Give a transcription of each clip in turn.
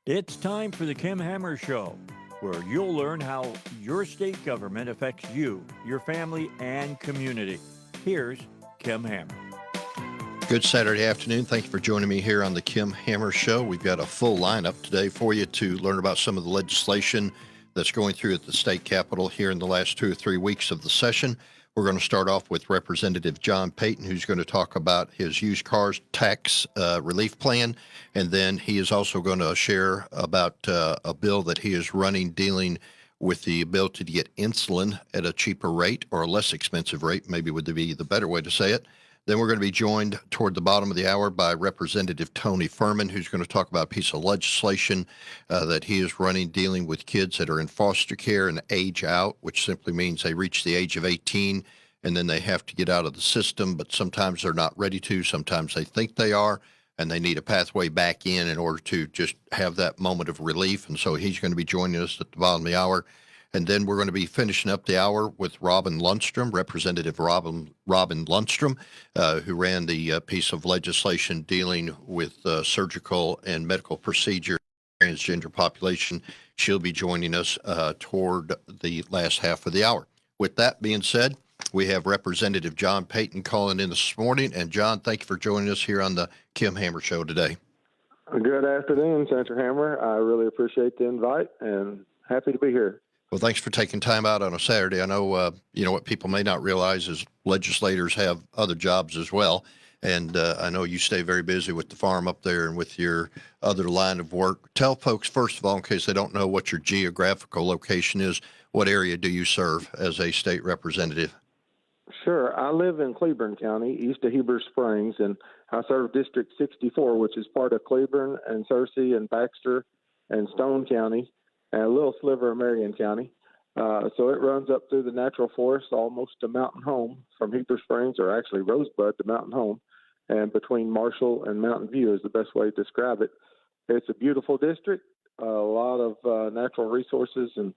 It's time for the Kim Hammer Show, where you'll learn how your state government affects you, your family, and community. Here's Kim Hammer. Good Saturday afternoon. Thank you for joining me here on the Kim Hammer Show. We've got a full lineup today for you to learn about some of the legislation that's going through at the state capitol here in the last 2 or 3 weeks of the session. We're going to start off with Representative John Payton, who's going to talk about his used cars tax relief plan. And then he is also going to share about a bill that he is running dealing with the ability to get insulin at a cheaper rate or a less expensive rate, maybe would be the better way to say it. Then we're going to be joined toward the bottom of the hour by Representative Tony Furman, who's going to talk about a piece of legislation that he is running dealing with kids that are in foster care and age out, which simply means they reach the age of 18 and then they have to get out of the system, but sometimes they're not ready to. Sometimes they think they are, and they need a pathway back in order to just have that moment of relief. And so he's going to be joining us at the bottom of the hour. And then we're going to be finishing up the hour with Robin Lundstrum, Representative Robin Lundstrum, who ran the piece of legislation dealing with surgical and medical procedure transgender population. She'll be joining us toward the last half of the hour. With that being said, we have Representative John Payton calling in this morning. And John, thank you for joining us here on the Kim Hammer Show today. Good afternoon, Senator Hammer. I really appreciate the invite and happy to be here. Well, thanks for taking time out on a Saturday. I know, what people may not realize is legislators have other jobs as well. And I know you stay very busy with the farm up there and with your other line of work. Tell folks, first of all, in case they don't know what your geographical location is, what area do you serve as a state representative? Sure. I live in Cleburne County, east of Heber Springs, and I serve District 64, which is part of Cleburne and Searcy and Baxter and Stone County, and a little sliver of Marion County. So it runs up through the natural forest almost to Mountain Home, from Heber Springs, or actually Rosebud, to Mountain Home, and between Marshall and Mountain View is the best way to describe it. It's a beautiful district, a lot of natural resources and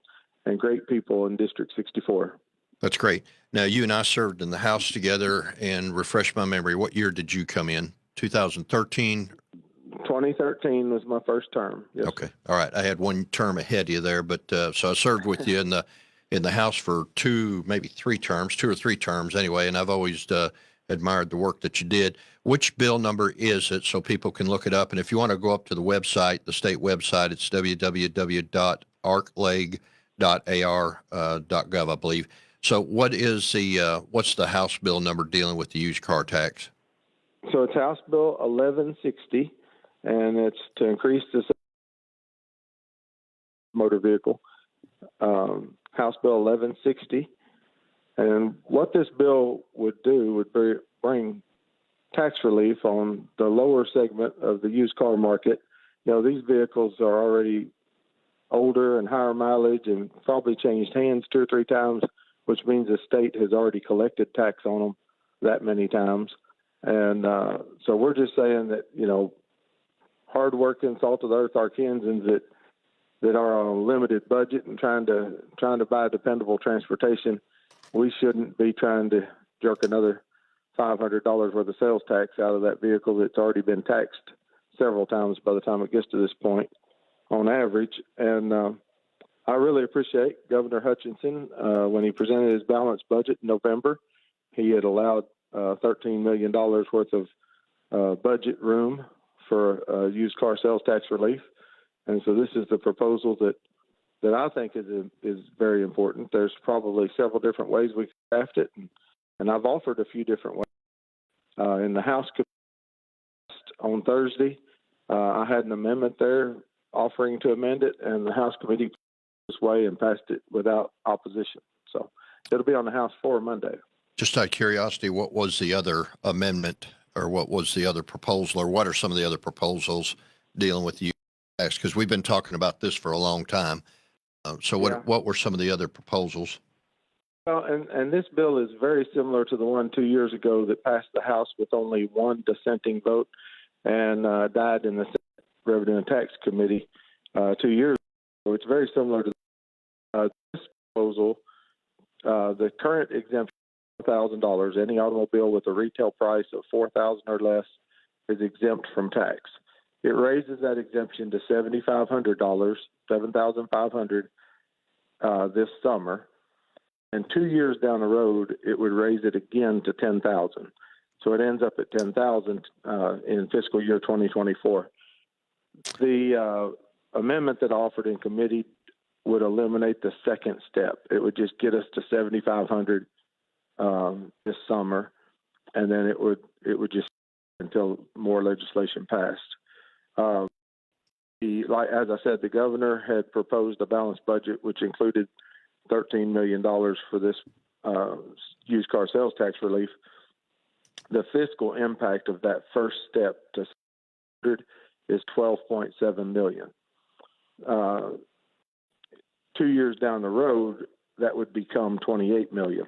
great people in District 64. That's great. Now, you and I served in the House together, and refresh my memory, what year did you come in? 2013? 2013 was my first term. Yes. Okay. All right. I had one term ahead of you there, but so I served with you in the House for 2 or 3 terms anyway, and I've always admired the work that you did. Which bill number is it so people can look it up? And if you want to go up to the website, the state website, it's www.arcleg.ar.gov, I believe. So what's the House bill number dealing with the used car tax? So it's House Bill 1160, and it's to increase the motor vehicle. House Bill 1160. And what this bill would do would bring tax relief on the lower segment of the used car market. These vehicles are already older and higher mileage and probably changed hands 2 or 3 times, which means the state has already collected tax on them that many times. And so we're just saying that, hardworking, salt of the earth Arkansans that are on a limited budget and trying to buy dependable transportation, we shouldn't be trying to jerk another $500 worth of sales tax out of that vehicle that's already been taxed several times by the time it gets to this point on average. And I really appreciate Governor Hutchinson when he presented his balanced budget in November. He had allowed $13 million worth of budget room for used car sales tax relief. And so this is the proposal that I think is very important. There's probably several different ways we can craft it, and I've offered a few different ways. In the House on Thursday, I had an amendment there offering to amend it, and the House committee this way and passed it without opposition. So it'll be on the House floor Monday. Just out of curiosity, what was the other amendment, or what was the other proposal, or what are some of the other proposals dealing with the tax? Because we've been talking about this for a long time. So what were some of the other proposals? Well, and this bill is very similar to the one 2 years ago that passed the House with only one dissenting vote and died in the Senate Revenue and Tax Committee 2 years ago. So it's very similar to this proposal. The current exemption is $4,000. Any automobile with a retail price of $4,000 or less is exempt from tax. it raises that exemption to $7,500, $7,500 this summer. And 2 years down the road, it would raise it again to $10,000. So it ends up at $10,000 in fiscal year 2024. The amendment that I offered in committee would eliminate the second step. It would just get us to $7,500 this summer, and then it would just until more legislation passed. As I said, the governor had proposed a balanced budget, which included $13 million for this used car sales tax relief. The fiscal impact of that first step to 100 is $12.7 million. 2 years down the road, that would become $28 million.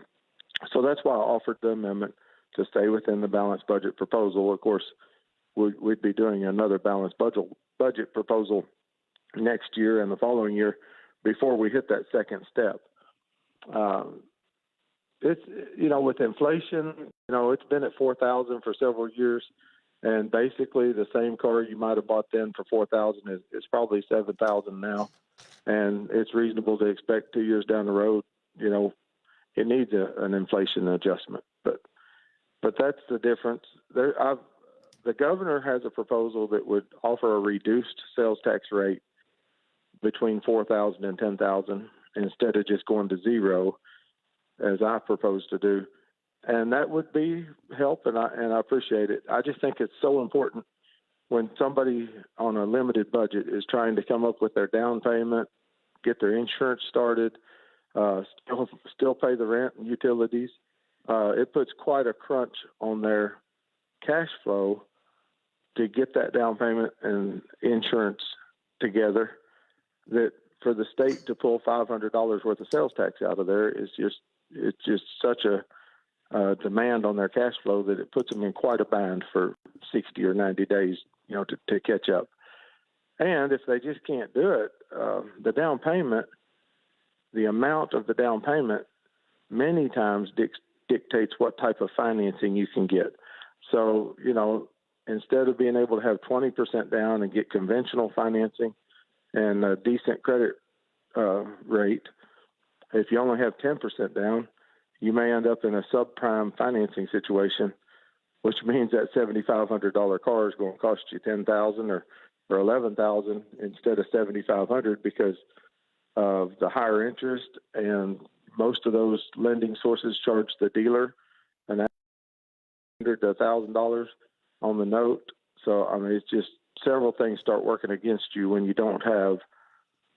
So that's why I offered the amendment to stay within the balanced budget proposal. Of course, we'd be doing another balanced budget proposal next year and the following year before we hit that second step. It's, with inflation, it's been at $4,000 for several years, and basically the same car you might have bought then for $4,000 is probably $7,000 now, and it's reasonable to expect 2 years down the road, it needs an inflation adjustment. But that's the difference. The governor has a proposal that would offer a reduced sales tax rate between $4,000 and $10,000 instead of just going to zero, as I propose to do, and that would be help, and I appreciate it. I just think it's so important when somebody on a limited budget is trying to come up with their down payment, get their insurance started, still pay the rent and utilities. It puts quite a crunch on their cash flow to get that down payment and insurance together. That for the state to pull $500 worth of sales tax out of there is it's just such a demand on their cash flow that it puts them in quite a bind for 60 or 90 days, to catch up. And if they just can't do it, the down payment, the amount of the down payment many times dictates what type of financing you can get. So, instead of being able to have 20% down and get conventional financing and a decent credit rate, if you only have 10% down, you may end up in a subprime financing situation, which means that $7,500 car is going to cost you $10,000 or $11,000 instead of $7,500 because of the higher interest, and most of those lending sources charge the dealer an $100 to $1,000 on the note. So it's just several things start working against you when you don't have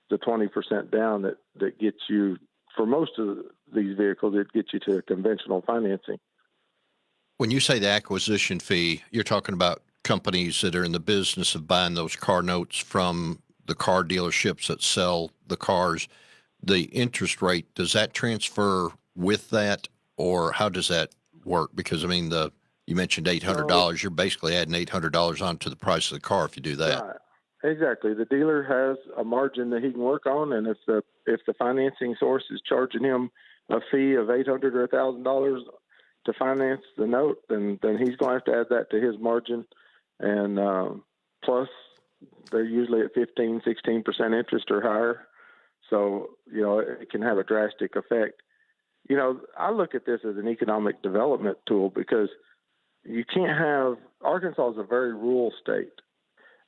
the 20% down that gets you, for most of these vehicles, it gets you to conventional financing. When you say the acquisition fee, you're talking about companies that are in the business of buying those car notes from the car dealerships that sell the cars. The interest rate, does that transfer with that, or how does that work? Because, you mentioned $800. You're basically adding $800 onto the price of the car if you do that. Right. Exactly. The dealer has a margin that he can work on, and if the financing source is charging him a fee of $800 or $1,000 to finance the note, then he's going to have to add that to his margin. And plus, they're usually at 15, 16% interest or higher. So, it can have a drastic effect. I look at this as an economic development tool because you can't have – Arkansas is a very rural state,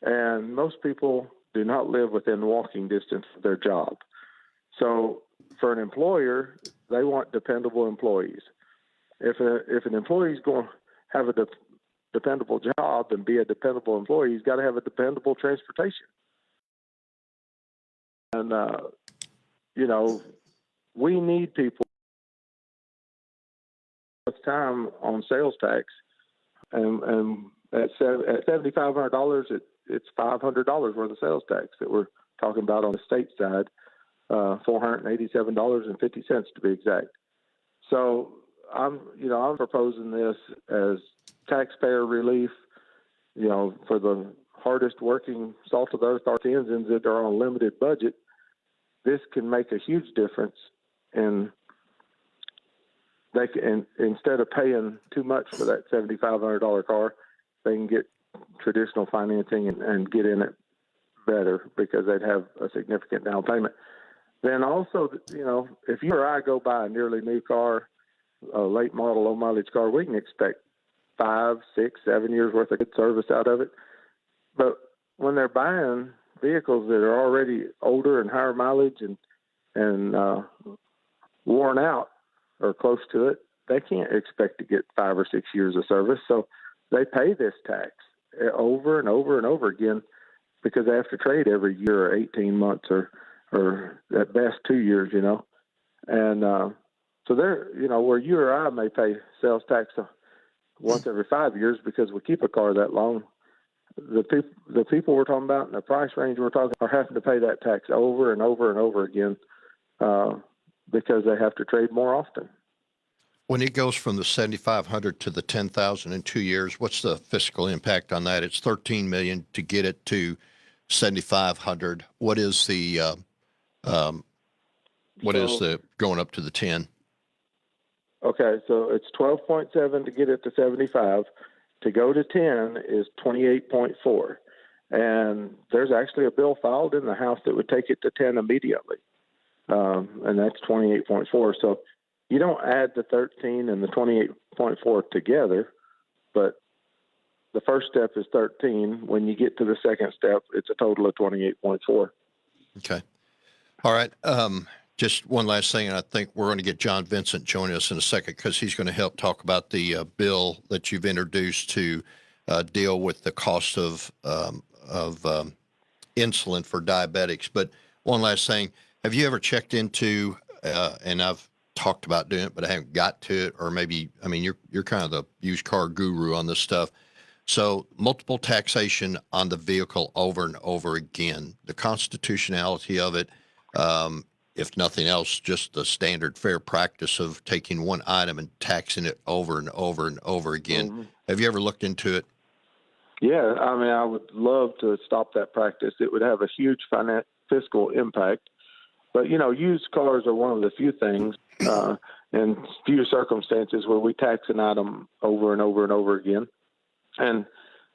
and most people do not live within walking distance of their job. So for an employer, they want dependable employees. If an employee is going to have a dependable job and be a dependable employee, he's got to have a dependable transportation. And, we need people time on sales tax, and at $7,500, it's $500 worth of sales tax that we're talking about on the state side, $487.50 to be exact. So I'm proposing this as taxpayer relief, for the hardest working salt of the earth artisans that are on a limited budget. This can make a huge difference in instead of paying too much for that $7,500 car, they can get traditional financing and get in it better because they'd have a significant down payment. Then also, if you or I go buy a nearly new car, a late model, low mileage car, we can expect 5, 6, 7 years worth of good service out of it. But when they're buying vehicles that are already older and higher mileage and worn out or close to it, they can't expect to get 5 or 6 years of service. So they pay this tax over and over and over again because they have to trade every year or 18 months or at best 2 years, And so they're, where you or I may pay sales tax once every 5 years because we keep a car that long, the people we're talking about in the price range we're talking are having to pay that tax over and over and over again because they have to trade more often. When it goes from the 7,500 to the 10,000 in 2 years, what's the fiscal impact on that? It's $13 million to get it to 7,500. What is the going up to the 10? Okay, so it's 12.7 to get it to 75. To go to 10 is 28.4. And there's actually a bill filed in the House that would take it to 10 immediately. And that's 28.4. So you don't add the 13 and the 28.4 together, but the first step is 13. When you get to the second step, it's a total of 28.4. Okay. All right. Just one last thing, and I think we're going to get John Vincent joining us in a second because he's going to help talk about the bill that you've introduced to deal with the cost of insulin for diabetics. But one last thing, have you ever checked into, and I've talked about doing it, but I haven't got to it, or maybe, you're kind of the used car guru on this stuff. So multiple taxation on the vehicle over and over again, the constitutionality of it, if nothing else, just the standard fair practice of taking one item and taxing it over and over and over again. Mm-hmm. Have you ever looked into it? Yeah, I would love to stop that practice. It would have a huge fiscal impact. But, used cars are one of the few things in few circumstances where we tax an item over and over and over again. And,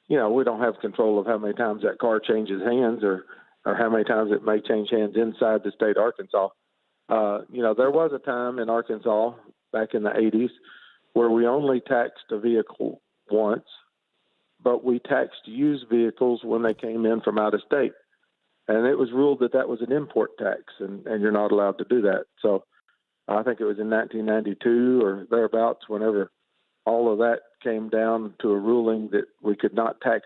we don't have control of how many times that car changes hands or how many times it may change hands inside the state of Arkansas. There was a time in Arkansas back in the 80s where we only taxed a vehicle once, but we taxed used vehicles when they came in from out of state. And it was ruled that was an import tax, and you're not allowed to do that. So I think it was in 1992 or thereabouts whenever all of that came down to a ruling that we could not tax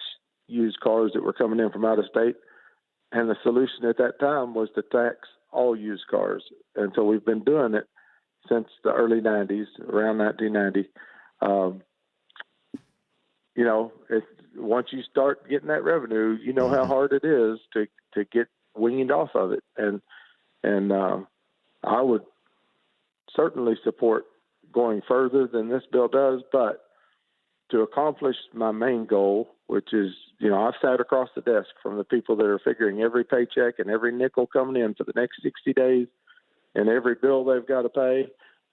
used cars that were coming in from out of state. And the solution at that time was to tax all used cars. And so we've been doing it since the early 90s, around 1990. Once you start getting that revenue, you know how hard it is to get weaned off of it. And I would certainly support going further than this bill does, but to accomplish my main goal, which is, I've sat across the desk from the people that are figuring every paycheck and every nickel coming in for the next 60 days and every bill they've got to pay,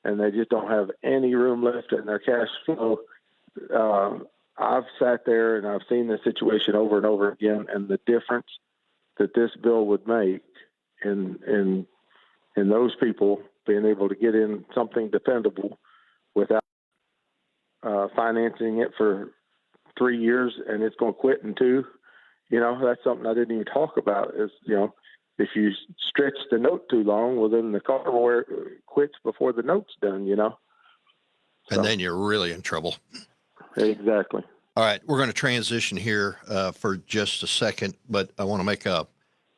and they just don't have any room left in their cash flow. I've sat there and I've seen this situation over and over again, and the difference that this bill would make in those people being able to get in something dependable without financing it for 3 years and it's going to quit in 2. That's something I didn't even talk about is, if you stretch the note too long, well, then the car quits before the note's done, And then you're really in trouble. Exactly. All right. We're going to transition here for just a second, but I want to make a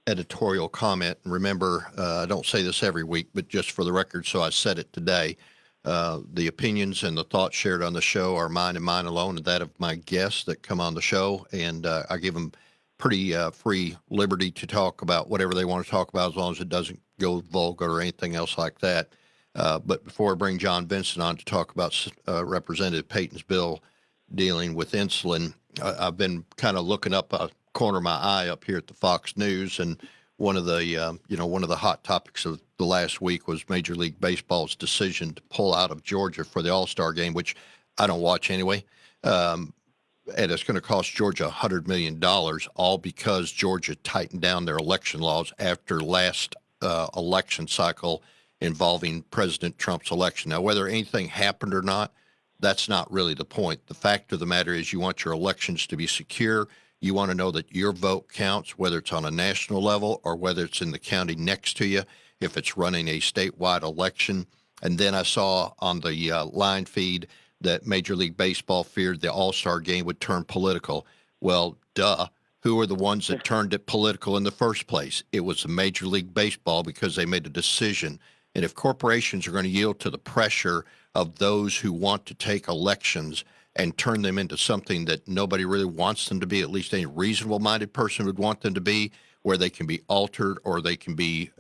editorial comment. And remember, I don't say this every week, but just for the record, so I said it today. The opinions and the thoughts shared on the show are mine and mine alone, and that of my guests that come on the show. And I give them pretty free liberty to talk about whatever they want to talk about, as long as it doesn't go vulgar or anything else like that. But before I bring John Vincent on to talk about Representative Payton's bill dealing with insulin, I've been kind of looking up a corner of my eye up here at the Fox News, and one of the hot topics of the last week was Major League Baseball's decision to pull out of Georgia for the All-Star game, which I don't watch anyway. and it's going to cost Georgia $100 million, all because Georgia tightened down their election laws after last election cycle involving President Trump's election. Now, whether anything happened or not, that's not really the point. The fact of the matter is you want your elections to be secure. You want to know that your vote counts, whether it's on a national level or whether it's in the county next to you, if it's running a statewide election. And then I saw on the line feed that Major League Baseball feared the All-Star game would turn political. Well, duh. Who are the ones that turned it political in the first place? It was the Major League Baseball because they made a decision. And if corporations are going to yield to the pressure of those who want to take elections and turn them into something that nobody really wants them to be, at least any reasonable-minded person would want them to be, where they can be altered or they can be,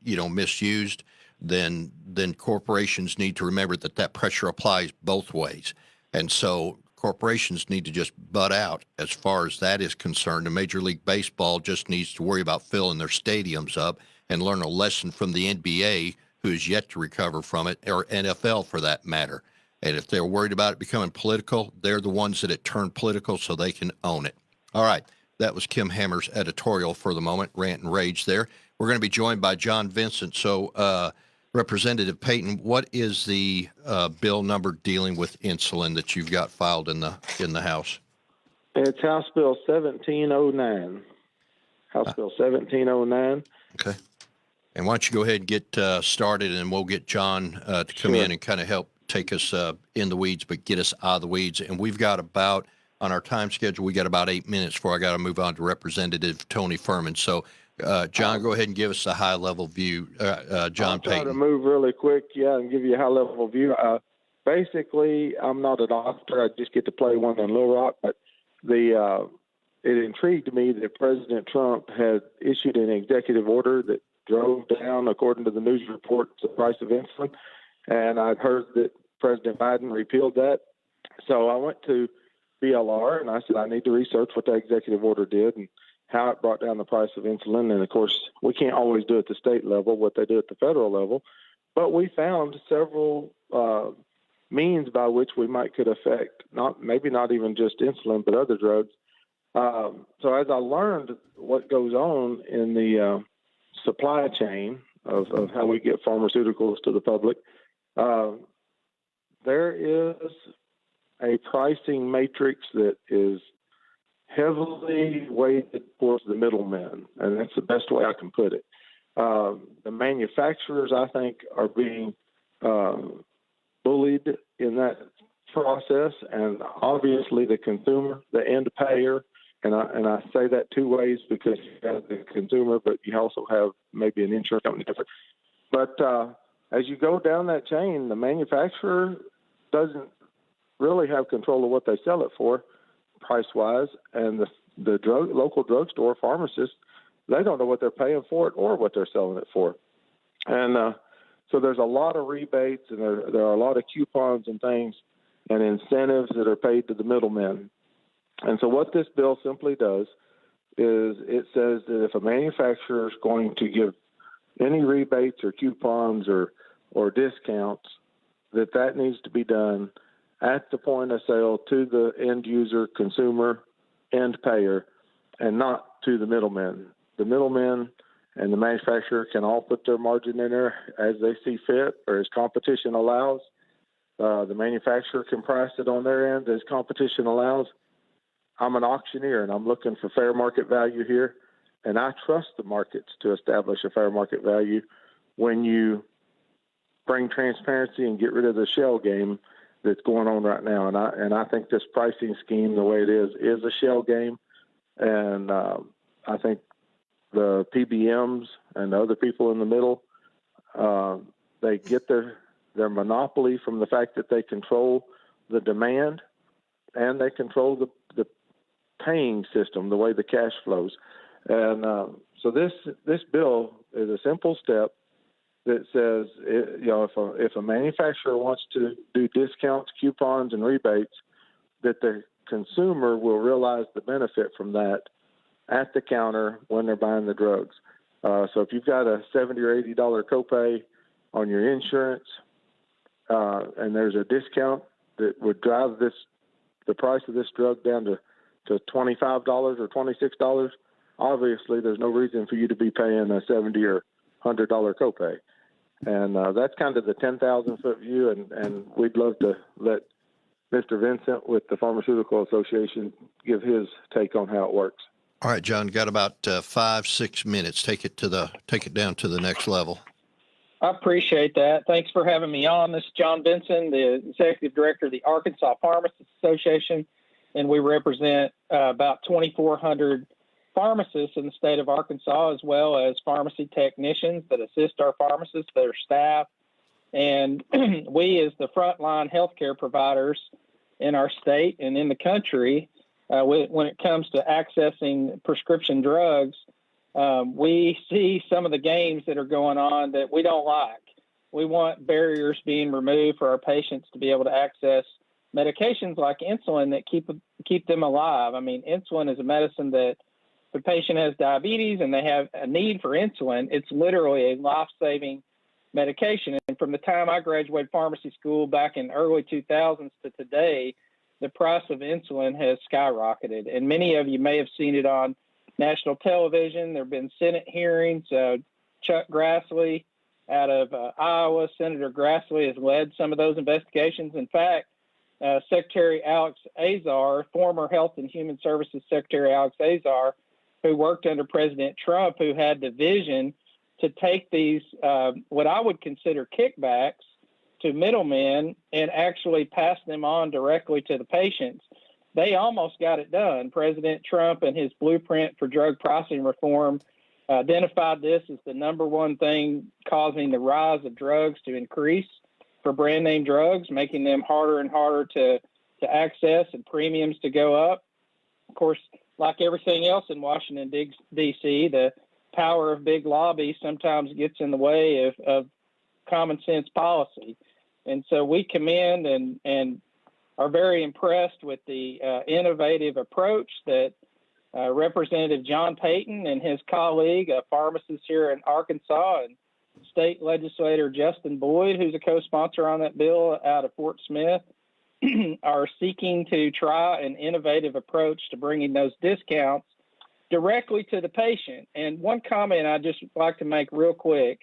misused, then corporations need to remember that pressure applies both ways. And so corporations need to just butt out as far as that is concerned. And Major League Baseball just needs to worry about filling their stadiums up and learn a lesson from the NBA, who is yet to recover from it, or NFL for that matter. And if they're worried about it becoming political, they're the ones that it turned political so they can own it. All right. That was Kim Hammer's editorial for the moment, Rant and Rage there. We're going to be joined by John Vincent. So, Representative Payton, what is the bill number dealing with insulin that you've got filed in the House? It's House Bill 1709. House Bill 1709. Okay. And why don't you go ahead and get started, and we'll get John to come in and kind of help take us in the weeds, but get us out of the weeds. And we've got on our time schedule, we got about 8 minutes before I got to move on to Representative Tony Furman. So, John, go ahead and give us a high-level view. John Payton. I'll try to move really quick, and give you a high-level view. Basically, I'm not a doctor. I just get to play one in Little Rock. But it intrigued me that President Trump had issued an executive order that drove down, according to the news reports, the price of insulin. And I'd heard that President Biden repealed that. So I went to BLR, and I said, I need to research what that executive order did and how it brought down the price of insulin. And, of course, we can't always do at the state level what they do at the federal level. But we found several means by which we could affect, maybe not even just insulin, but other drugs. So as I learned what goes on in the supply chain of how we get pharmaceuticals to the public, there is a pricing matrix that is heavily weighted towards the middlemen, and that's the best way I can put it. The manufacturers, I think, are being bullied in that process, and obviously the consumer, the end payer, and I say that two ways, because you have the consumer, but you also have maybe an insurance company different. But as you go down that chain, the manufacturer doesn't really have control of what they sell it for, price-wise, and the local drugstore pharmacists, they don't know what they're paying for it or what they're selling it for. And so there's a lot of rebates, and there are a lot of coupons and things and incentives that are paid to the middlemen. And so what this bill simply does is it says that if a manufacturer is going to give any rebates or coupons or discounts, that needs to be done at the point of sale to the end user, consumer, end payer, and not to the middlemen. The middlemen and the manufacturer can all put their margin in there as they see fit or as competition allows. The manufacturer can price it on their end as competition allows. I'm an auctioneer, and I'm looking for fair market value here, and I trust the markets to establish a fair market value when you bring transparency and get rid of the shell game that's going on right now. And I think this pricing scheme, the way it is a shell game. And I think the PBMs and the other people in the middle, they get their monopoly from the fact that they control the demand and they control the paying system, the way the cash flows. And so this bill is a simple step that says, if a manufacturer wants to do discounts, coupons, and rebates, that the consumer will realize the benefit from that at the counter when they're buying the drugs. So if you've got a $70 or $80 copay on your insurance, and there's a discount that would drive this the price of this drug down to $25 or $26, obviously there's no reason for you to be paying a $70 or $100 copay. And that's kind of the 10,000-foot view, and we'd love to let Mr. Vincent with the Pharmaceutical Association give his take on how it works. All right, John, got about 5-6 minutes. Take it down to the next level. I appreciate that. Thanks for having me on. This is John Benson, the Executive Director of the Arkansas Pharmacists Association, and we represent about 2,400 pharmacists in the state of Arkansas, as well as pharmacy technicians that assist our pharmacists, their staff. And we, as the frontline healthcare providers in our state and in the country, when it comes to accessing prescription drugs, we see some of the games that are going on that we don't like. We want barriers being removed for our patients to be able to access medications like insulin that keep them alive. I mean, insulin is a medicine that if a patient has diabetes and they have a need for insulin, it's literally a life-saving medication. And from the time I graduated pharmacy school back in early 2000s to today, the price of insulin has skyrocketed. And many of you may have seen it on national television. There have been Senate hearings. Chuck Grassley out of Iowa, Senator Grassley has led some of those investigations. In fact, Secretary Alex Azar, former Health and Human Services Secretary Alex Azar, who worked under President Trump, who had the vision to take these, what I would consider kickbacks, to middlemen and actually pass them on directly to the patients. They almost got it done. President Trump and his blueprint for drug pricing reform identified this as the number one thing causing the rise of drugs to increase for brand name drugs, making them harder and harder to access and premiums to go up. Of course, like everything else in Washington, D.C., the power of big lobby sometimes gets in the way of common sense policy. And so we commend and are very impressed with the innovative approach that Representative John Payton and his colleague, a pharmacist here in Arkansas, and State Legislator Justin Boyd, who's a co-sponsor on that bill out of Fort Smith, are seeking to try an innovative approach to bringing those discounts directly to the patient. And one comment I just like to make real quick.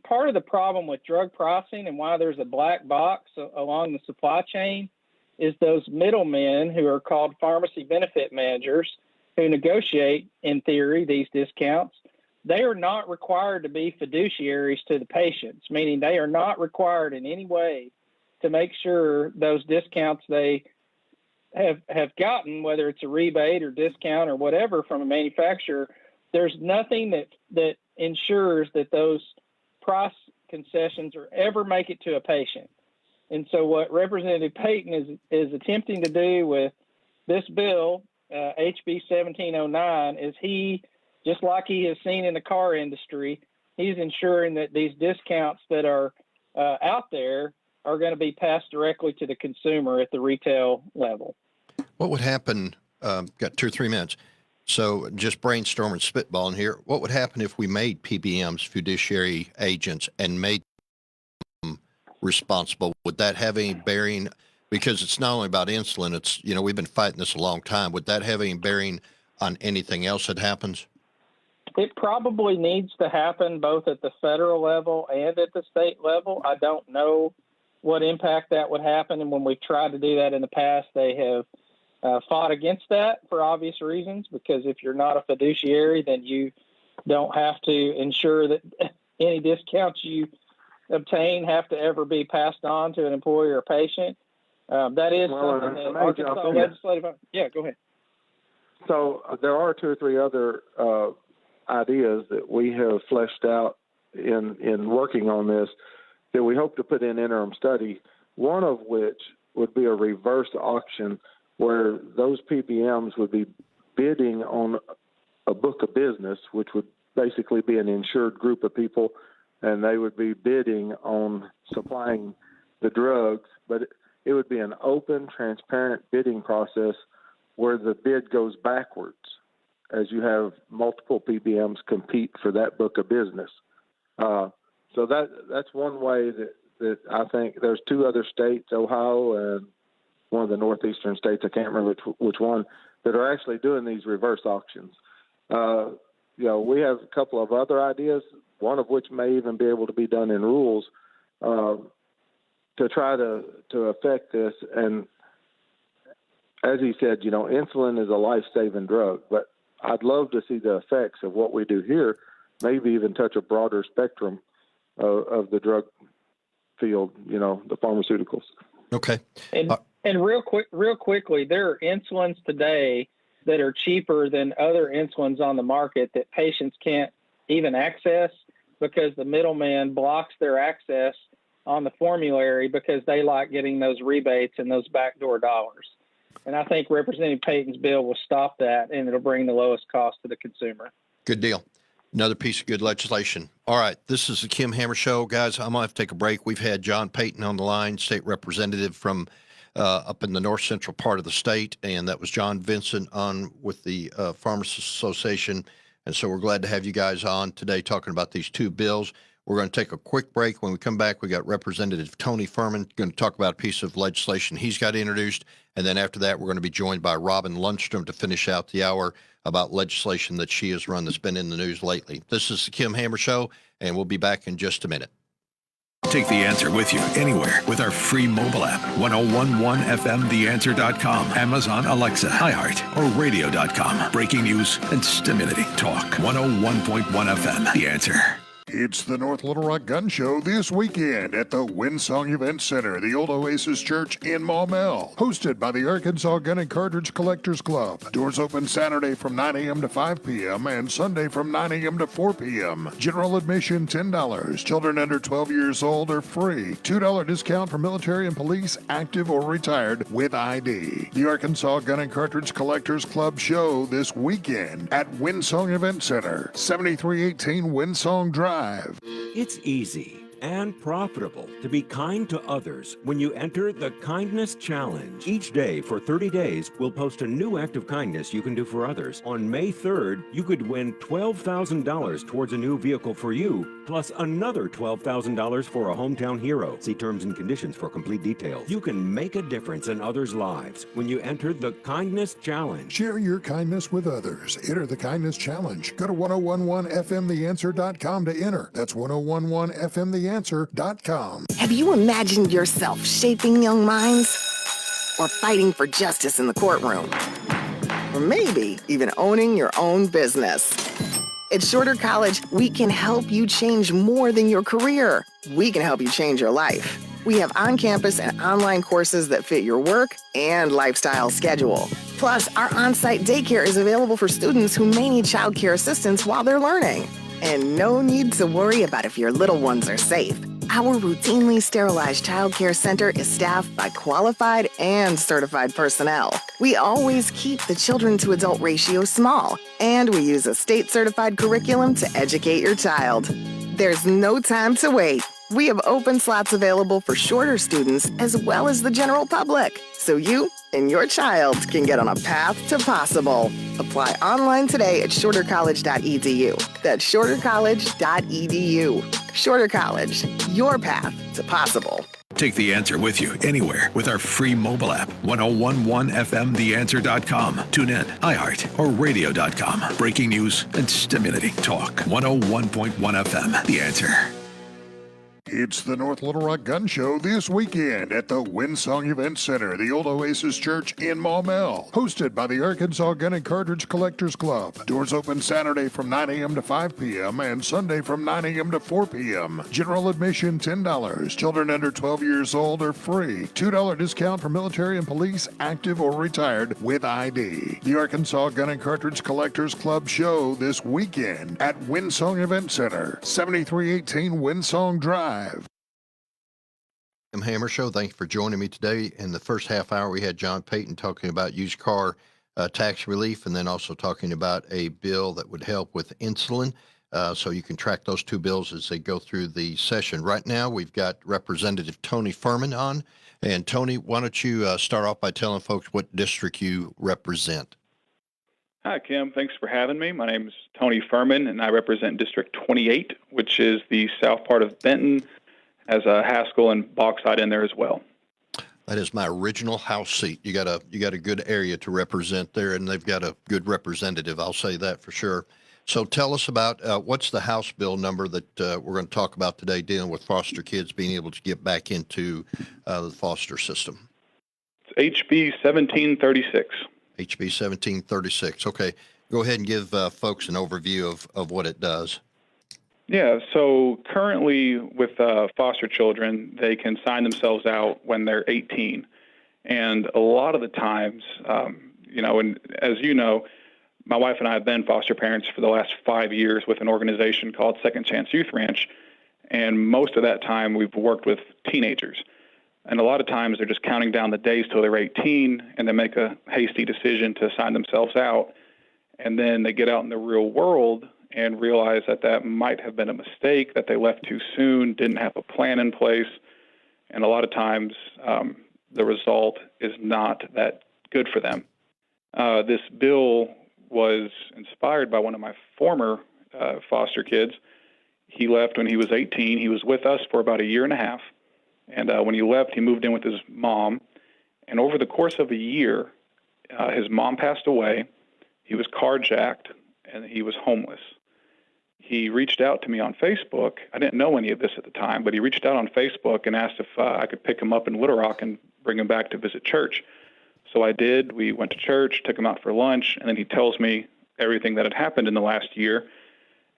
Part of the problem with drug pricing and why there's a black box along the supply chain is those middlemen who are called pharmacy benefit managers who negotiate, in theory, these discounts. They are not required to be fiduciaries to the patients, meaning they are not required in any way to make sure those discounts they have gotten, whether it's a rebate or discount or whatever from a manufacturer, there's nothing that ensures that those price concessions or ever make it to a patient. And so what Representative Payton is attempting to do with this bill, HB 1709, is he, just like he has seen in the car industry, he's ensuring that these discounts that are out there are going to be passed directly to the consumer at the retail level. What would happen, got 2 or 3 minutes, so just brainstorming, spitballing here, what would happen if we made PBMs fiduciary agents and made them responsible? Would that have any bearing, because it's not only about insulin, it's, we've been fighting this a long time. Would that have any bearing on anything else that happens? It probably needs to happen both at the federal level and at the state level. I don't know what impact that would happen. And when we've tried to do that in the past, they have fought against that for obvious reasons, because if you're not a fiduciary, then you don't have to ensure that any discounts you obtain have to ever be passed on to an employee or patient. That is something that Arkansas legislative. Yeah, go ahead. So there are 2 or 3 other ideas that we have fleshed out in working on this that we hope to put in interim study, one of which would be a reverse auction where those PBMs would be bidding on a book of business, which would basically be an insured group of people, and they would be bidding on supplying the drugs, but it would be an open, transparent bidding process where the bid goes backwards as you have multiple PBMs compete for that book of business. So that's one way that I think. There's 2 other states, Ohio and one of the northeastern states, I can't remember which one, that are actually doing these reverse auctions. We have a couple of other ideas, one of which may even be able to be done in rules to try to affect this. And as he said, insulin is a life-saving drug, but I'd love to see the effects of what we do here, maybe even touch a broader spectrum of the drug field, the pharmaceuticals. Okay. And real quickly, there are insulins today that are cheaper than other insulins on the market that patients can't even access because the middleman blocks their access on the formulary because they like getting those rebates and those backdoor dollars. And I think Representative Payton's bill will stop that, and it'll bring the lowest cost to the consumer. Good deal. Another piece of good legislation. All right, this is the Kim Hammer Show. Guys, I'm going to have to take a break. We've had John Payton on the line, state representative from up in the north central part of the state, and that was John Vincent on with the Pharmacists Association. And so we're glad to have you guys on today talking about these two bills. We're going to take a quick break. When we come back, we got Representative Tony Furman going to talk about a piece of legislation he's got introduced. And then after that, we're going to be joined by Robin Lundstrum to finish out the hour about legislation that she has run that's been in the news lately. This is the Kim Hammer Show, and we'll be back in just a minute. Take The Answer with you anywhere with our free mobile app, 1011fmtheanswer.com, Amazon Alexa, iHeart, or radio.com. Breaking news and stimulating talk. 101.1 FM, The Answer. It's the North Little Rock Gun Show this weekend at the Windsong Event Center, the Old Oasis Church in Maumelle, hosted by the Arkansas Gun and Cartridge Collectors Club. Doors open Saturday from 9 a.m. to 5 p.m. and Sunday from 9 a.m. to 4 p.m. General admission $10. Children under 12 years old are free. $2 discount for military and police, active or retired, with ID. The Arkansas Gun and Cartridge Collectors Club show this weekend at Windsong Event Center, 7318 Windsong Drive. It's easy and profitable to be kind to others when you enter the Kindness Challenge. Each day for 30 days, we'll post a new act of kindness you can do for others. On May 3rd, you could win $12,000 towards a new vehicle for you, plus another $12,000 for a hometown hero. See terms and conditions for complete details. You can make a difference in others' lives when you enter the Kindness Challenge. Share your kindness with others. Enter the Kindness Challenge. Go to 1011fmtheanswer.com to enter. That's 1011fmtheanswer.com. Have you imagined yourself shaping young minds? Or fighting for justice in the courtroom? Or maybe even owning your own business? At Shorter College, we can help you change more than your career. We can help you change your life. We have on-campus and online courses that fit your work and lifestyle schedule. Plus, our on-site daycare is available for students who may need childcare assistance while they're learning. And no need to worry about if your little ones are safe. Our routinely sterilized child care center is staffed by qualified and certified personnel. We always keep the children to adult ratio small, and we use a state-certified curriculum to educate your child. There's no time to wait. We have open slots available for shorter students as well as the general public, so you and your child can get on a path to possible. Apply online today at shortercollege.edu. That's shortercollege.edu. Shorter College, your path to possible. Take The Answer with you anywhere with our free mobile app, 1011fmtheanswer.com. Tune in, iHeart, or radio.com. Breaking news and stimulating talk. 101.1 FM, The Answer. It's the North Little Rock Gun Show this weekend at the Windsong Event Center, the Old Oasis Church in Maumelle, hosted by the Arkansas Gun and Cartridge Collectors Club. Doors open Saturday from 9 a.m. to 5 p.m. and Sunday from 9 a.m. to 4 p.m. General admission $10. Children under 12 years old are free. $2 discount for military and police, active or retired, with ID. The Arkansas Gun and Cartridge Collectors Club show this weekend at Windsong Event Center, 7318 Windsong Drive. Kim Hammer Show. Thank you for joining me today. In the first half hour, we had John Payton talking about used car tax relief, and then also talking about a bill that would help with insulin. So you can track those two bills as they go through the session. Right now, we've got Representative Tony Furman on. And Tony, why don't you start off by telling folks what district you represent? Hi, Kim. Thanks for having me. My name is Tony Furman, and I represent District 28, which is the south part of Benton, has a Haskell and Bauxite in there as well. That is my original House seat. You got a good area to represent there, and they've got a good representative. I'll say that for sure. So tell us about what's the House bill number that we're going to talk about today, dealing with foster kids being able to get back into the foster system. It's HB 1736. HB 1736. Okay, go ahead and give folks an overview of what it does. Yeah, so currently with foster children, they can sign themselves out when they're 18. And a lot of the times, and as you know, my wife and I have been foster parents for the last 5 years with an organization called Second Chance Youth Ranch. And most of that time we've worked with teenagers. And a lot of times they're just counting down the days till they're 18 and they make a hasty decision to sign themselves out. And then they get out in the real world and realize that might have been a mistake, that they left too soon, didn't have a plan in place. And a lot of times the result is not that good for them. This bill was inspired by one of my former foster kids. He left when he was 18. He was with us for about a year and a half. And when he left, he moved in with his mom. And over the course of a year, his mom passed away. He was carjacked, and he was homeless. He reached out to me on Facebook. I didn't know any of this at the time, but he reached out on Facebook and asked if I could pick him up in Little Rock and bring him back to visit church. So I did. We went to church, took him out for lunch, and then he tells me everything that had happened in the last year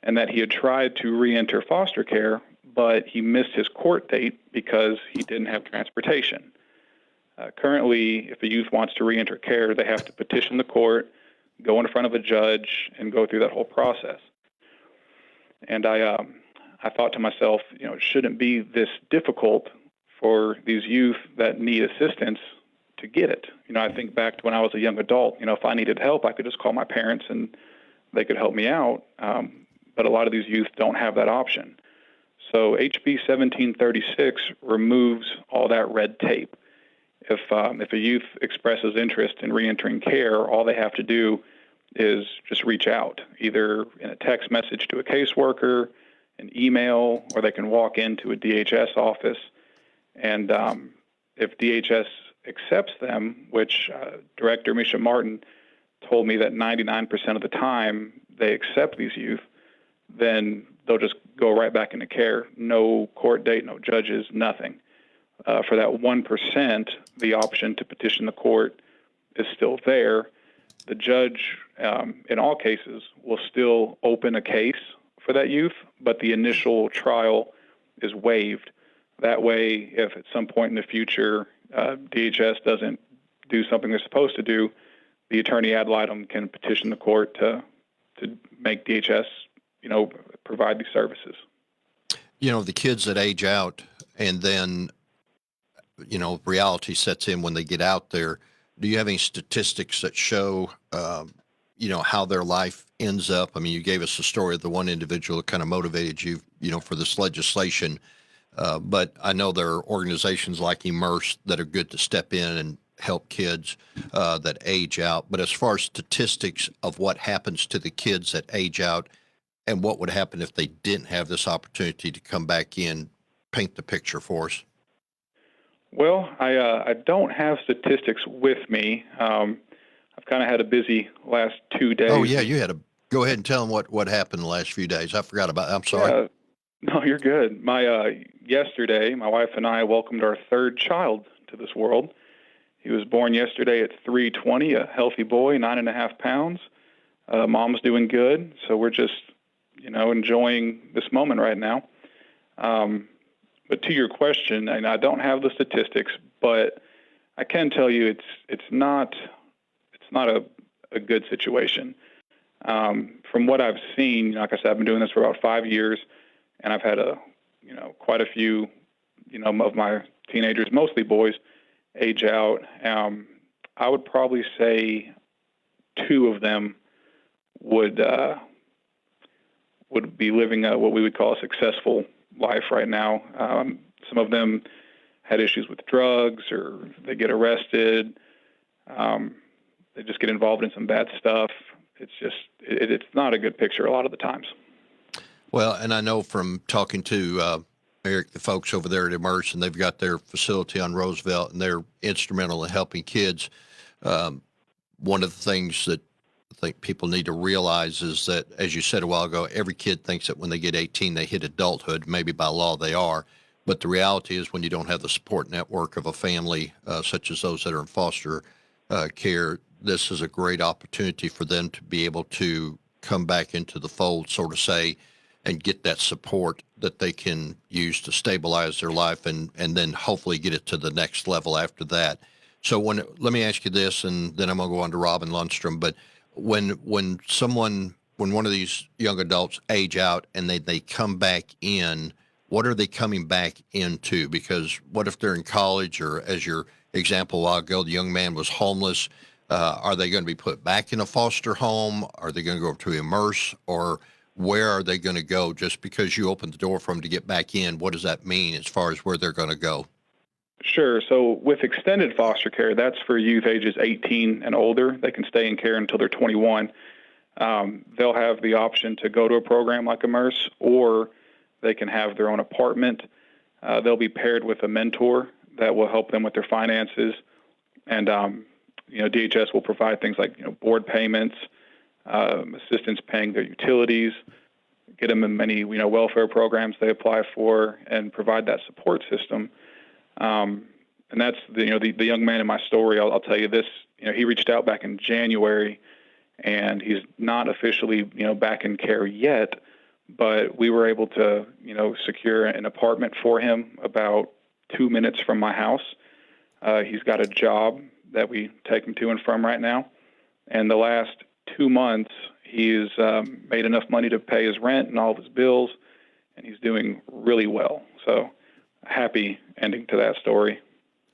and that he had tried to re-enter foster care, but he missed his court date because he didn't have transportation. Currently, if a youth wants to re-enter care, they have to petition the court, go in front of a judge, and go through that whole process. And I thought to myself, it shouldn't be this difficult for these youth that need assistance to get it. I think back to when I was a young adult. If I needed help, I could just call my parents and they could help me out. But a lot of these youth don't have that option. So HB 1736 removes all that red tape. If a youth expresses interest in reentering care, all they have to do is just reach out, either in a text message to a caseworker, an email, or they can walk into a DHS office. And if DHS accepts them, which Director Misha Martin told me that 99% of the time they accept these youth, then they'll just go right back into care. No court date, no judges, nothing. For that 1%, the option to petition the court is still there. The judge, in all cases, will still open a case for that youth, but the initial trial is waived. That way, if at some point in the future DHS doesn't do something they're supposed to do, the attorney ad litem can petition the court to make DHS, provide these services. The kids that age out and then, reality sets in when they get out there. Do you have any statistics that show, how their life ends up? I mean, you gave us the story of the one individual that kind of motivated you, for this legislation. But I know there are organizations like Immerse that are good to step in and help kids that age out. But as far as statistics of what happens to the kids that age out and what would happen if they didn't have this opportunity to come back in, paint the picture for us. Well, I don't have statistics with me. I've kind of had a busy last 2 days. Oh, yeah, you had a – go ahead and tell them what happened the last few days. I forgot about – I'm sorry. No, you're good. Yesterday, my wife and I welcomed our third child to this world. He was born yesterday at 3:20, a healthy boy, 9.5 pounds. Mom's doing good, so we're just, enjoying this moment right now. But to your question, and I don't have the statistics, but I can tell you it's not a good situation. From what I've seen, like I said, I've been doing this for about 5 years, and I've had quite a few, of my teenagers, mostly boys, age out. I would probably say 2 of them would be living what we would call a successful life right now. Some of them had issues with drugs, or they get arrested. They just get involved in some bad stuff. It's just, it's not a good picture a lot of the times. Well, and I know from talking to Eric, the folks over there at Immerse, and they've got their facility on Roosevelt, and they're instrumental in helping kids. One of the things that I think people need to realize is that, as you said a while ago, every kid thinks that when they get 18, they hit adulthood. Maybe by law they are. But the reality is when you don't have the support network of a family, such as those that are in foster care, this is a great opportunity for them to be able to come back into the fold, so to say, and get that support that they can use to stabilize their life and then hopefully get it to the next level after that. So let me ask you this, and then I'm going to go on to Robin Lundstrum, but when one of these young adults age out and they come back in, what are they coming back into? Because what if they're in college, or as your example a while ago, the young man was homeless? Are they going to be put back in a foster home? Are they going to go to Immerse? Or where are they going to go? Just because you opened the door for them to get back in, what does that mean as far as where they're going to go? Sure. So with extended foster care, that's for youth ages 18 and older. They can stay in care until they're 21. They'll have the option to go to a program like Immerse, or they can have their own apartment. They'll be paired with a mentor that will help them with their finances. And, DHS will provide things like, board payments, assistance paying their utilities, get them in many, welfare programs they apply for, and provide that support system. And that's the young man in my story. I'll tell you this, he reached out back in January, and he's not officially, back in care yet, but we were able to, secure an apartment for him about 2 minutes from my house. He's got a job that we take him to and from right now. And the last 2 months, he's made enough money to pay his rent and all of his bills, and he's doing really well. So happy ending to that story.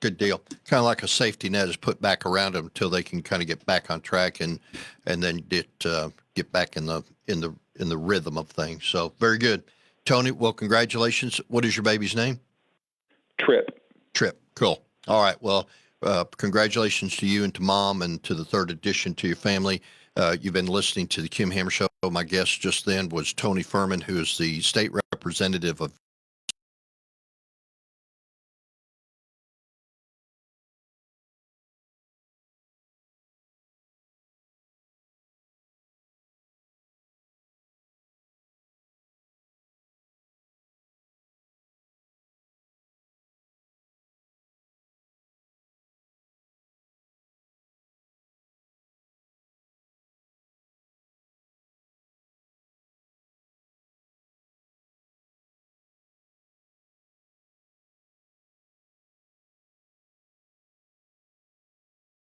Good deal. Kind of like a safety net is put back around them until they can kind of get back on track and then get back in the rhythm of things. So very good. Tony, well, congratulations. What is your baby's name? Trip. Cool. All right. Well, congratulations to you and to Mom and to the third addition to your family. You've been listening to the Kim Hammer Show. My guest just then was Tony Furman, who is the state representative of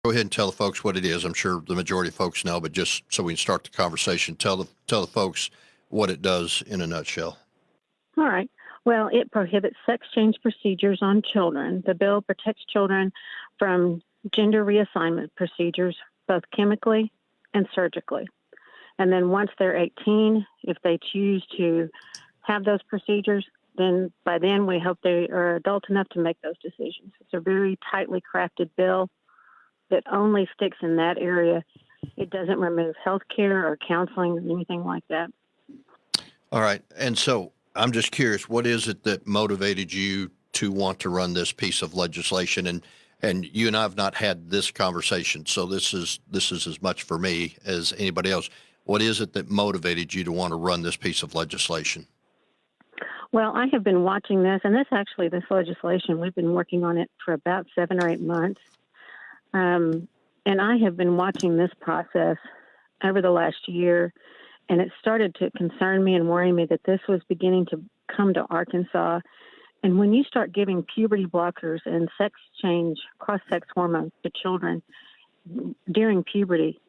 Go ahead and tell the folks what it is. I'm sure the majority of folks know, but just so we can start the conversation, tell the folks what it does in a nutshell. All right. Well, it prohibits sex change procedures on children. The bill protects children from gender reassignment procedures, both chemically and surgically. And then once they're 18, if they choose to have those procedures, then by then we hope they are adult enough to make those decisions. It's a very tightly crafted bill that only sticks in that area. It doesn't remove health care or counseling or anything like that. All right. And so I'm just curious, what is it that motivated you to want to run this piece of legislation? And you and I have not had this conversation, so this is as much for me as anybody else. What is it that motivated you to want to run this piece of legislation? Well, I have been watching this, and this legislation, we've been working on it for about 7 or 8 months. And I have been watching this process over the last year, and it started to concern me and worry me that this was beginning to come to Arkansas. And when you start giving puberty blockers and sex change, cross-sex hormones to children during puberty,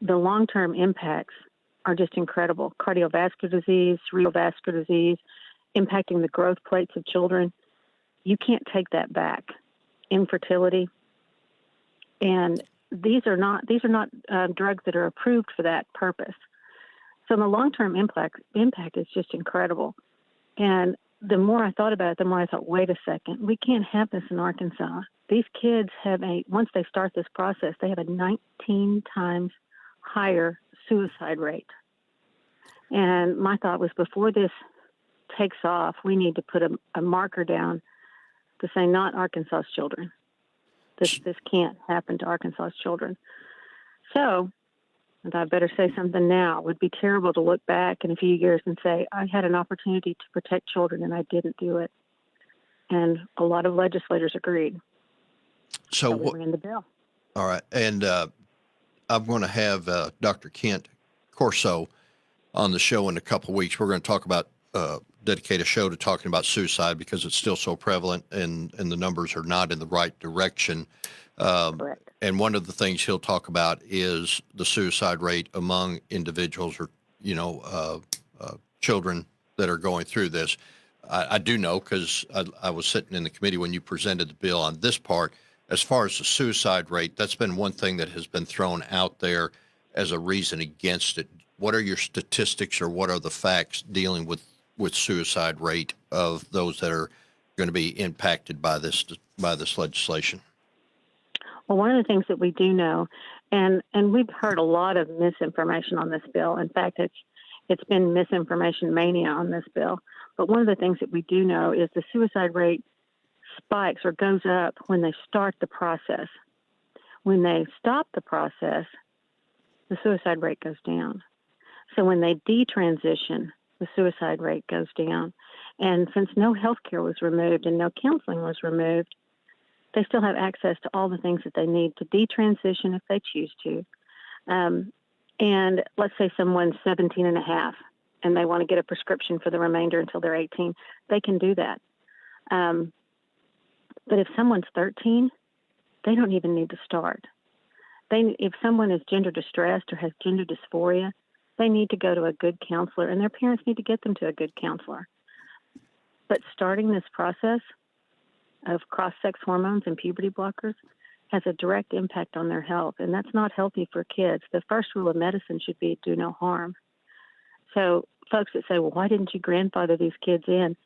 the long-term impacts are just incredible. Cardiovascular disease, cerebrovascular disease, impacting the growth plates of children. You can't take that back. Infertility. And these are not drugs that are approved for that purpose. So the long-term impact is just incredible. And the more I thought about it, the more I thought, wait a second, we can't have this in Arkansas. These kids once they start this process, they have a 19 times higher suicide rate. And my thought was, before this takes off, we need to put a marker down to say not Arkansas's children. This can't happen to Arkansas's children. So, and I better say something now, it would be terrible to look back in a few years and say, I had an opportunity to protect children and I didn't do it. And a lot of legislators agreed. So we ran the bill. All right. And I'm going to have Dr. Kent Corso on the show in a couple of weeks. We're going to talk about dedicate a show to talking about suicide because it's still so prevalent and the numbers are not in the right direction. Correct. And one of the things he'll talk about is the suicide rate among individuals or, children that are going through this. I do know because I was sitting in the committee when you presented the bill on this part. As far as the suicide rate, that's been one thing that has been thrown out there as a reason against it. What are your statistics or what are the facts dealing with suicide rate of those that are going to be impacted by this legislation? Well, one of the things that we do know, and we've heard a lot of misinformation on this bill. In fact, it's been misinformation mania on this bill. But one of the things that we do know is the suicide rate spikes or goes up when they start the process. When they stop the process, the suicide rate goes down. So when they detransition, the suicide rate goes down. And since no health care was removed and no counseling was removed, they still have access to all the things that they need to detransition if they choose to. And let's say someone's 17 and a half and they want to get a prescription for the remainder until they're 18, they can do that. But if someone's 13, they don't even need to start. If someone is gender distressed or has gender dysphoria, they need to go to a good counselor, and their parents need to get them to a good counselor. But starting this process of cross-sex hormones and puberty blockers has a direct impact on their health, and that's not healthy for kids. The first rule of medicine should be do no harm. So folks that say, well, why didn't you grandfather these kids in?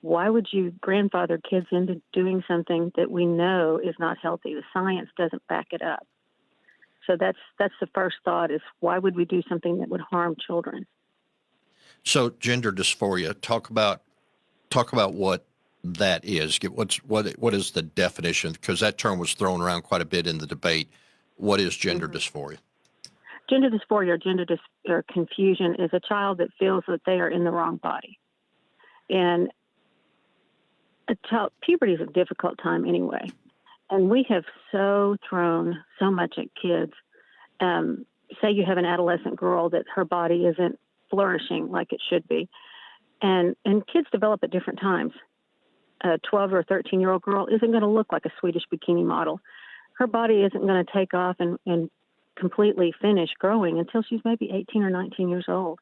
Why would you grandfather kids into doing something that we know is not healthy? The science doesn't back it up. So that's the first thought is why would we do something that would harm children? So gender dysphoria, talk about what that is. What is the definition? Because that term was thrown around quite a bit in the debate. What is gender dysphoria? Gender dysphoria or confusion is a child that feels that they are in the wrong body. And puberty is a difficult time anyway. And we have so thrown so much at kids. Say you have an adolescent girl that her body isn't flourishing like it should be. And kids develop at different times. A 12 or 13-year-old girl isn't going to look like a Swedish bikini model. Her body isn't going to take off and completely finish growing until she's maybe 18 or 19 years old.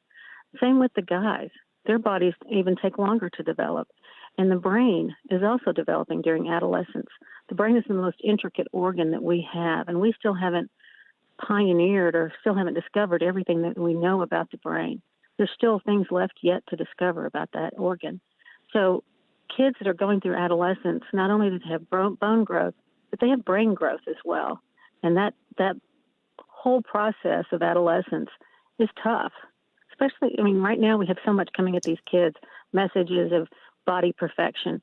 Same with the guys. Their bodies even take longer to develop. And the brain is also developing during adolescence. The brain is the most intricate organ that we have, and we still haven't pioneered or still haven't discovered everything that we know about the brain. There's still things left yet to discover about that organ. So kids that are going through adolescence, not only do they have bone growth, but they have brain growth as well. And that whole process of adolescence is tough. Especially, right now we have so much coming at these kids, messages of body perfection.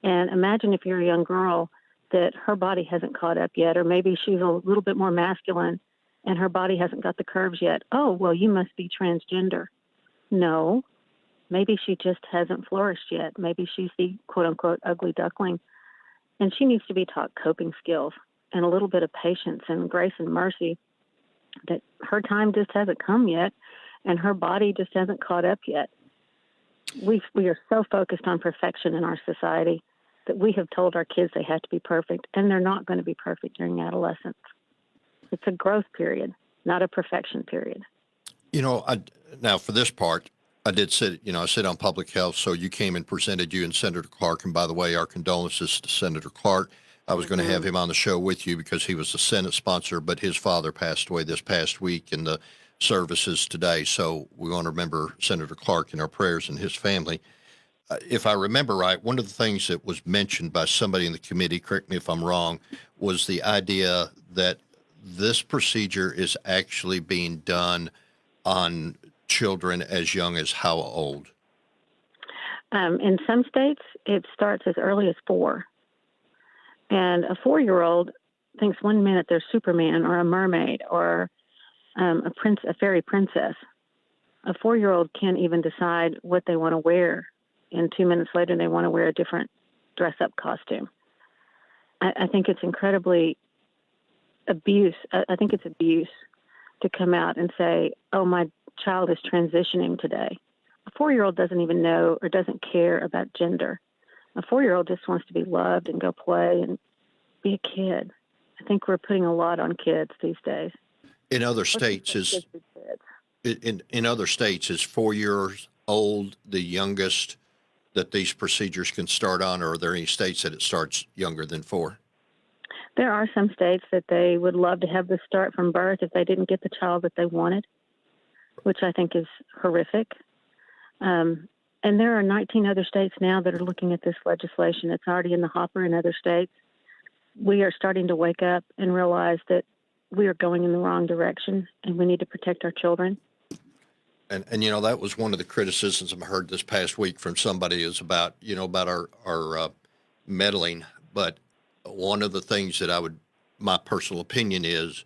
And imagine if you're a young girl that her body hasn't caught up yet, or maybe she's a little bit more masculine and her body hasn't got the curves yet. Oh, well, you must be transgender. No, maybe she just hasn't flourished yet. Maybe she's the quote-unquote ugly duckling. And she needs to be taught coping skills and a little bit of patience and grace and mercy that her time just hasn't come yet and her body just hasn't caught up yet. We are so focused on perfection in our society that we have told our kids they have to be perfect, and they're not going to be perfect during adolescence. It's a growth period, not a perfection period. Now for this part, I did sit, I sit on public health, so you came and presented you and Senator Clark, and by the way, our condolences to Senator Clark. I was going to have him on the show with you because he was the Senate sponsor, but his father passed away this past week in the services today. So we want to remember Senator Clark in our prayers and his family. If I remember right, one of the things that was mentioned by somebody in the committee, correct me if I'm wrong, was the idea that this procedure is actually being done on children as young as how old? In some states, it starts as early as 4. And a 4-year-old thinks one minute they're Superman or a mermaid or a fairy princess. A 4-year-old can't even decide what they want to wear. And 2 minutes later, they want to wear a different dress-up costume. I think it's incredibly abuse. I think it's abuse to come out and say, oh, my child is transitioning today. A 4-year-old doesn't even know or doesn't care about gender. A 4-year-old just wants to be loved and go play and be a kid. I think we're putting a lot on kids these days. In other states, in other states, is 4 years old the youngest that these procedures can start on, or are there any states that it starts younger than 4? There are some states that they would love to have this start from birth if they didn't get the child that they wanted, which I think is horrific. And there are 19 other states now that are looking at this legislation. It's already in the hopper in other states. We are starting to wake up and realize that we are going in the wrong direction and we need to protect our children. And you know, that was one of the criticisms I heard this past week from somebody is about, about our meddling. But one of the things that my personal opinion is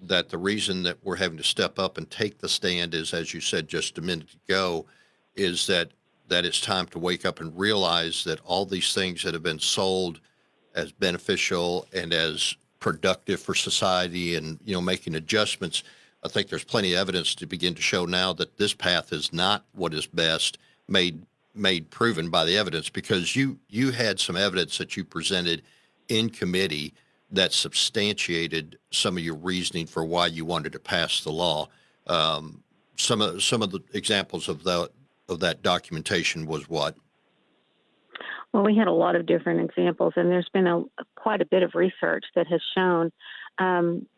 that the reason that we're having to step up and take the stand is, as you said just a minute ago, is that it's time to wake up and realize that all these things that have been sold as beneficial and as productive for society and, making adjustments, I think there's plenty of evidence to begin to show now that this path is not what is best, made proven by the evidence, because you had some evidence that you presented in committee that substantiated some of your reasoning for why you wanted to pass the law. Some of the examples of that documentation was what? Well, we had a lot of different examples, and there's been quite a bit of research that has shown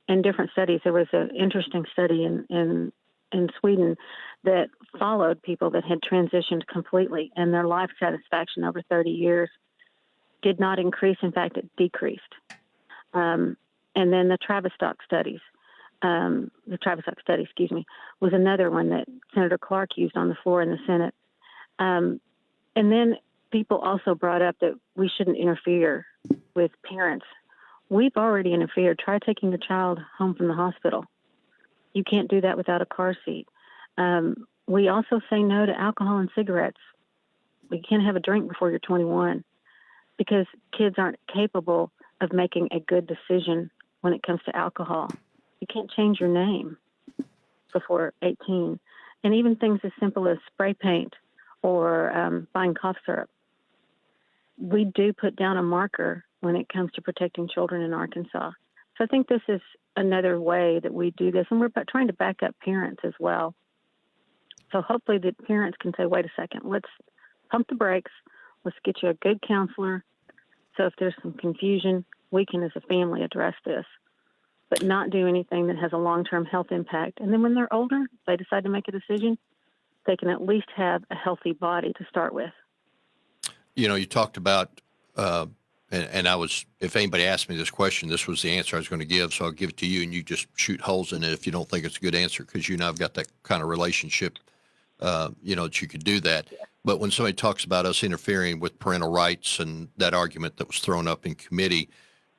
in different studies. There was an interesting study in Sweden that followed people that had transitioned completely, and their life satisfaction over 30 years did not increase. In fact, it decreased. And then the Tavistock study, was another one that Senator Clark used on the floor in the Senate. And then people also brought up that we shouldn't interfere with parents. We've already interfered. Try taking your child home from the hospital. You can't do that without a car seat. We also say no to alcohol and cigarettes. You can't have a drink before you're 21 because kids aren't capable of making a good decision when it comes to alcohol. You can't change your name before 18. And even things as simple as spray paint or buying cough syrup. We do put down a marker when it comes to protecting children in Arkansas. So I think this is another way that we do this, and we're trying to back up parents as well. So hopefully the parents can say, wait a second, let's pump the brakes, let's get you a good counselor. So if there's some confusion, we can as a family address this, but not do anything that has a long-term health impact. And then when they're older, if they decide to make a decision, they can at least have a healthy body to start with. You talked about, and I was, if anybody asked me this question, this was the answer I was going to give. So I'll give it to you and you just shoot holes in it if you don't think it's a good answer, because you and I've got that kind of relationship, that you could do that. Yeah. But when somebody talks about us interfering with parental rights and that argument that was thrown up in committee,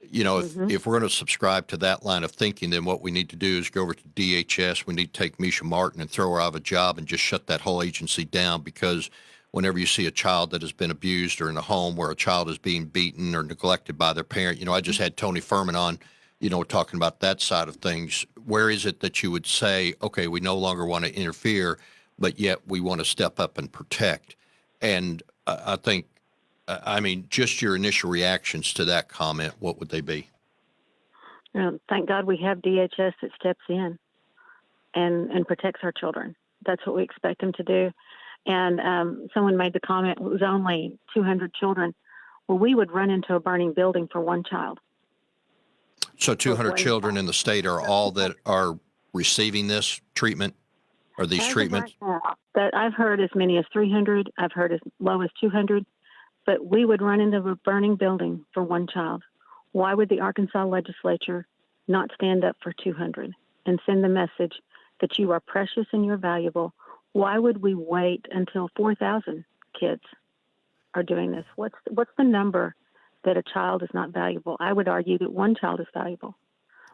if we're going to subscribe to that line of thinking, then what we need to do is go over to DHS. We need to take Misha Martin and throw her out of a job and just shut that whole agency down, because whenever you see a child that has been abused or in a home where a child is being beaten or neglected by their parent, I just had Tony Furman on, talking about that side of things. Where is it that you would say, okay, we no longer want to interfere, but yet we want to step up and protect? And I think, just your initial reactions to that comment, what would they be? Thank God we have DHS that steps in and protects our children. That's what we expect them to do. And someone made the comment, it was only 200 children. Well, we would run into a burning building for one child. So 200 children in the state are all that are receiving this treatment, or these treatments? Right now, that I've heard as many as 300. I've heard as low as 200. But we would run into a burning building for one child. Why would the Arkansas legislature not stand up for 200 and send the message that you are precious and you're valuable? Why would we wait until 4,000 kids are doing this. What's the number that a child is not valuable? I would argue that one child is valuable.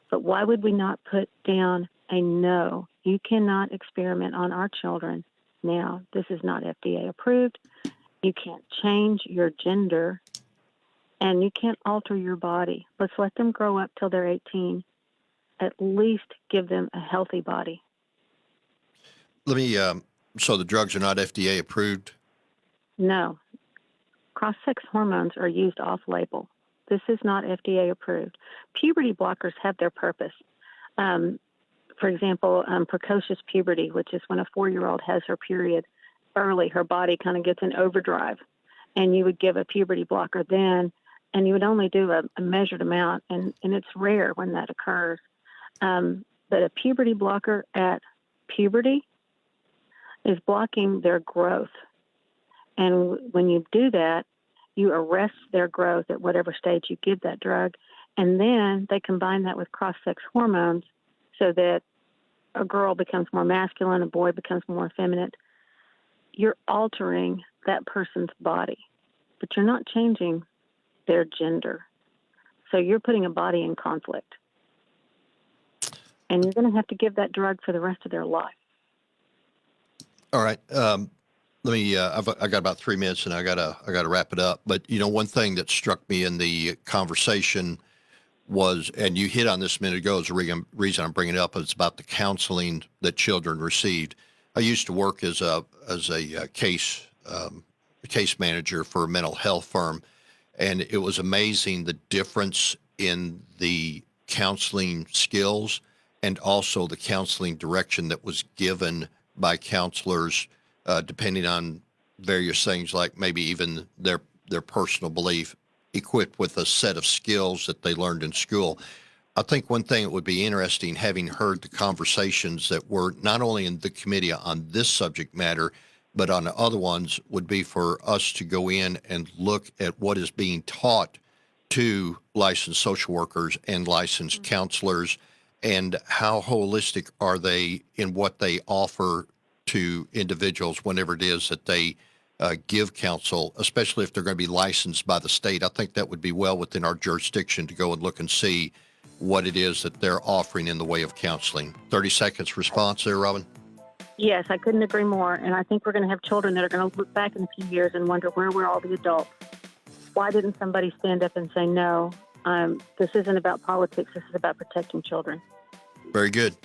But why would we not put down a no? You cannot experiment on our children now. This is not FDA approved. You can't change your gender, and you can't alter your body. Let's let them grow up till they're 18. At least give them a healthy body. Let me, so the drugs are not FDA approved? No. Cross-sex hormones are used off-label. This is not FDA approved. Puberty blockers have their purpose. For example, precocious puberty, which is when a 4-year-old has her period early, her body kind of gets in overdrive, and you would give a puberty blocker then, and you would only do a measured amount, and it's rare when that occurs. But a puberty blocker at puberty is blocking their growth. And when you do that, you arrest their growth at whatever stage you give that drug. And then they combine that with cross-sex hormones so that a girl becomes more masculine, a boy becomes more effeminate. You're altering that person's body, but you're not changing their gender. So you're putting a body in conflict. And you're going to have to give that drug for the rest of their life. All right. Let me, I got about 3 minutes and I gotta wrap it up. But, you know, one thing that struck me in the conversation was, and you hit on this a minute ago, is the reason I'm bringing it up, is about the counseling that children received. I used to work as a case manager for a mental health firm, and it was amazing the difference in the counseling skills and also the counseling direction that was given by counselors, depending on various things, like maybe even their personal belief, equipped with a set of skills that they learned in school. I think one thing that would be interesting, having heard the conversations that were not only in the committee on this subject matter, but on the other ones, would be for us to go in and look at what is being taught to licensed social workers and licensed counselors, and how holistic are they in what they offer to individuals whenever it is that they give counsel, especially if they're going to be licensed by the state. I think that would be well within our jurisdiction to go and look and see what it is that they're offering in the way of counseling. 30 seconds response there, Robin? Yes, I couldn't agree more. And I think we're going to have children that are going to look back in a few years and wonder, where were all the adults? Why didn't somebody stand up and say, no, this isn't about politics, this is about protecting children? Very good.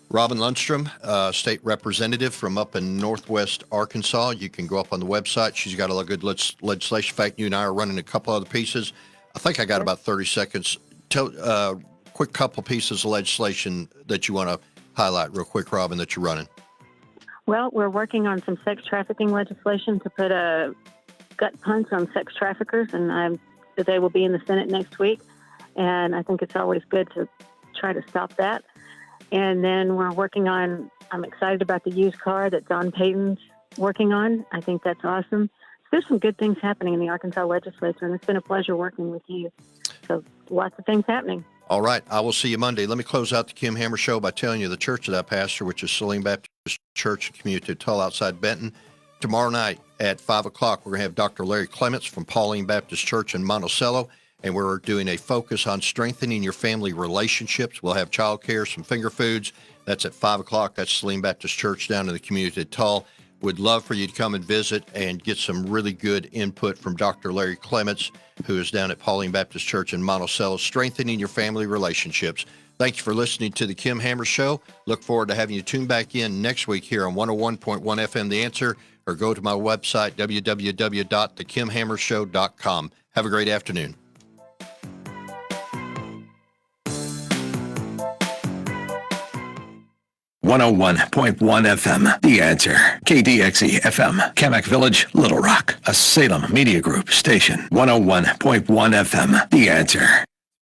Robin Lundstrum, state representative from up in Northwest Arkansas. You can go up on the website. She's got a lot of good legislation. In fact, you and I are running a couple other pieces. I think I got about 30 seconds. Tell quick couple pieces of legislation that you want to highlight real quick, Robin, that you're running. Well, we're working on some sex trafficking legislation to put a gut punch on sex traffickers, and they will be in the Senate next week. And I think it's always good to try to stop that. And then we're working on, I'm excited about the used car that John Payton's working on. I think that's awesome. There's some good things happening in the Arkansas legislature, and it's been a pleasure working with you. So lots of things happening. All right. I will see you Monday. Let me close out the Kim Hammer Show by telling you the church that I pastor, which is Saline Baptist Church and Community Tull outside Benton. Tomorrow night at 5 o'clock, we're going to have Dr. Larry Clements from Pauline Baptist Church in Monticello, and we're doing a focus on strengthening your family relationships. We'll have childcare, some finger foods. That's at 5 o'clock. That's Saline Baptist Church down in the community at Tull. Would love for you to come and visit and get some really good input from Dr. Larry Clements, who is down at Pauline Baptist Church in Monticello, strengthening your family relationships. Thank you for listening to the Kim Hammer Show. Look forward to having you tune back in next week here on 101.1 FM The Answer, or go to my website, www.thekimhammershow.com. Have a great afternoon. .1 FM, The Answer. KDXE FM, Kamak Village, Little Rock. A Salem Media Group station. 101.1 FM, The Answer.